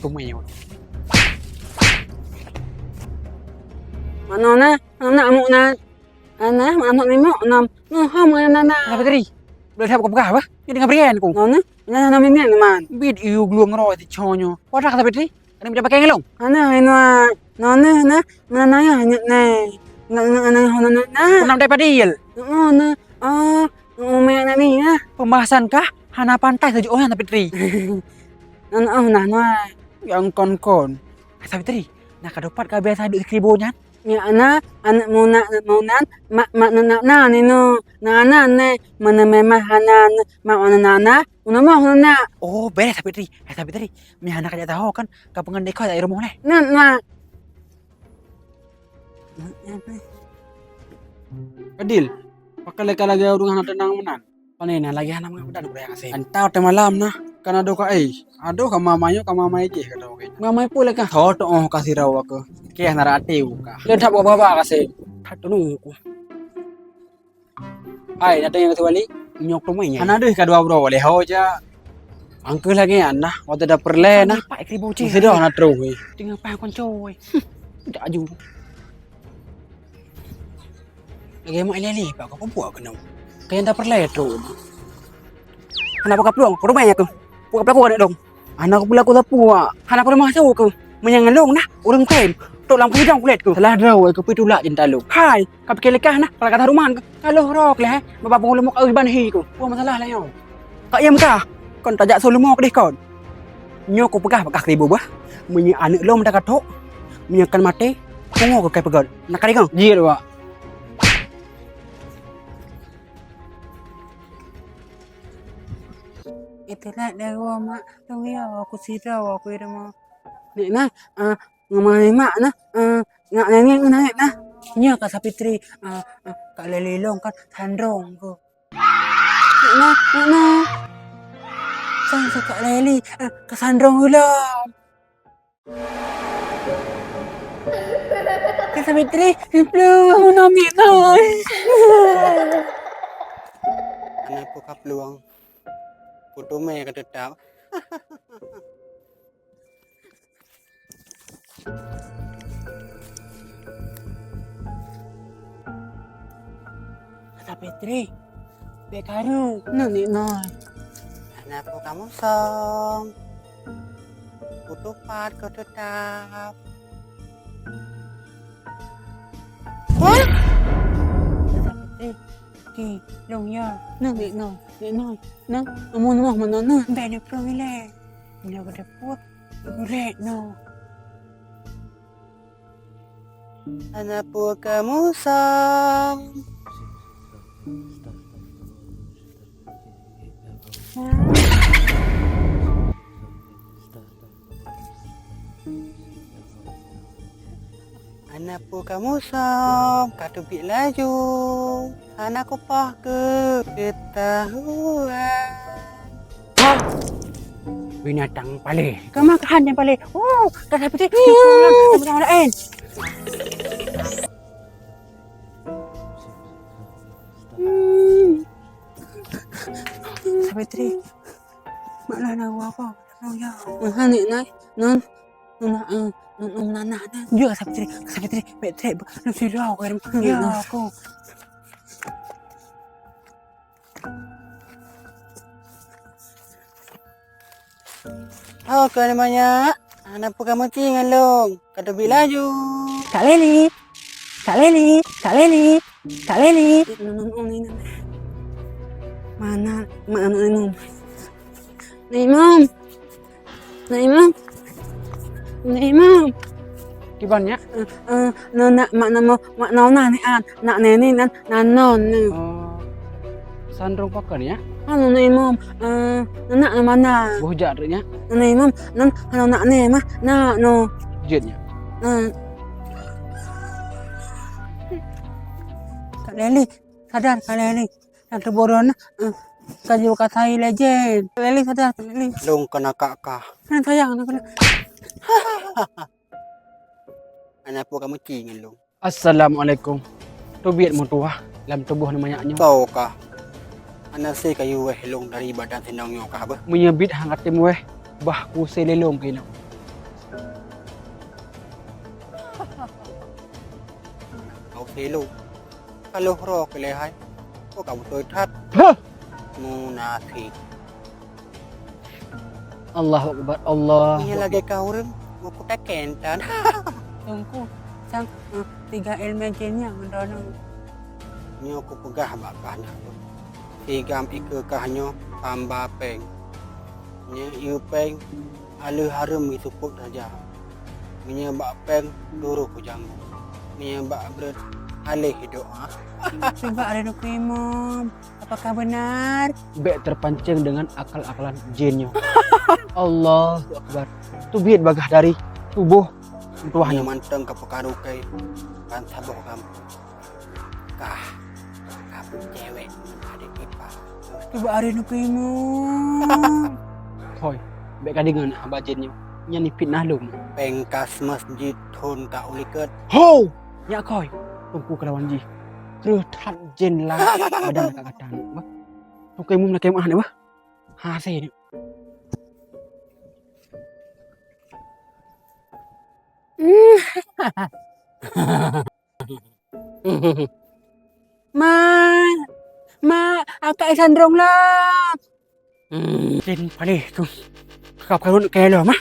tumay yun. Ano na amo na. Ano ni mo? Ham na. Sabi tari, boleh siapa kau pegah apa? Ini dengan berian kau. Ano na namin yan naman. Bid iu gluang ro ti chonyo. Wadah kata Petri, ada macam pakai ngelong. Na ya nyet ne. Na. Pernah dapat deal. May na ni na. Pembahasan kah? Hana pantai saja orang tapi Petri. Na. Yang kon. Sabi tari, nak kadopat kah biasa duduk kribonya. Ya anak mo na ni no. Na ne. Mana memang hana na. Una mo na. Oh, beres sabi Petri. Sabi tari, mi hana kaja tahu kan kapangan dekau dari rumah leh. Na. Adil, pakai leka lagi urung hana tenang menan. Panena lagi hana mengamudan budaya kasih. Antau te malam nah, kan ado ka ado ka mamayo je kata oke. Mamay pula ka. Thot oh kasih raw aku. Kaya narate ka. Le thap baba kasih. Tatunu ko. Ai datang yang wali nyok tumay nya. Hana deh kadua bro wale ho ja. Angkel lagi anah, waktu ada perle nah. Pak kribo ci. Sudah hana tru. Tinggal pa kon coy. Tidak aju. Lagi mau lele pak kau buat kenau. Kaya tak perle tru. Hana pa kapluang, ko rumay ko. Puka pala ko na dong. Anak pula ko tapua. Hana ko masuk ko. Menyangalong na, urang tem. Tok lang pujang kulit ko. Salah draw ko pitula jin talo. Hai, kapikil ka na, para kata rumah. Kalau rok leh, mababong lumok ay banhi ko. Puan masalah lah yo. Kayam ka. Kon tajak so lumok deh kon. Nyo ko pegah pakak ribu bah. Menyi anak lom dah katok. Menyakan mati. Tunggu ko kay pegod. Nakari kang. Jir wa. Itulah dawa mak. Tong ya aku sirau aku ira mak. Nek na, ngamai mak na. Ngak nengeng na na. Nya ka sapitri ka lelilong kan sandrong ko. Na. Sang sa ka leli ka sandrong ulang. Ka sapitri, belum nami na. Anak ko kapluang. Putu me ka tetap. Sapitri, bekaru. Nani na. Anak ko kamu song. Putu pat ka tetap. Sapitri, ki long ya. Nani na. Nang amun mo manana. Bene promile. Nya ko depot. Ure no. Anak po kamu song. Anak po kamu song. Katubik laju. Anak ko pah ke ketahuan. Binatang pale. Kamakahan yang pale. Oh, dah sapitri. Sama lain. Sapitri. Malah nawa ko. Oh ya. Hani nai. Non. Nana. Ya sapitri. Betre. Nusirau kan. Ya aku. Oh, ke namanya? Anak po kamu cingan long. Katubik laju. Kak Leli. Mana Imam. Kibannya? Mak nona ni nak neni nanon. Sandrong pakan ya? Ano na Imam? Nak mana? Bohjat nya? Nana Imam, ano nak ni mah? Na no. Jetnya. Kak Leli, sadar Kak Leli. Yang terboron kaji katai legend. Kak Leli sadar Kak Leli. Long kena kakak. Kan sayang anak. Anak po kamu cingan long. Assalamualaikum. Tubiat mo tuwa. Lam tubuh namanya nyo. Kau kah? Anak si kayu long dari badan tinong nyo kah ba? Menyebit hangat tim bah ku selelong kino. Silo. Kalau roh kelehai. Kok kamu tuh tat Hah! munafik. Allahu Akbar. Allah. Ini lagi kau rem. Mau kita kentan. Tungku, sang 3 ilmejenya mendono. Nyo aku pegah bakahnya tu. Tigam ike kahnya pamba peng. Nya iu peng alu harum itu put saja. Nya bak peng duru ku janggu. Nya bak berat alih hidup ha. Coba ada nuku imam. Apakah benar? Bek terpancing dengan akal-akalan jinnya. Allahu Akbar. Itu biit bagah dari tubuh Nya tuahnya. manteng ke pekaru kai. Kan saboh kamu. Kah. Kamu cewek ada ipar. Coba ada nuku imam. Koi, bek kadingan hamba jinnya. Nya ni fitnah lu. Pengkas masjid thun ka uliket. Ho! Ya koi. Tungku kelawan ji. Terus tan jin lah badan kadang. Bah. Tungku mum nak kemah ni bah. Ha se ni. Ma, ma, akak isandrong lah. Jin palih tu. Kap karun ke lo mah.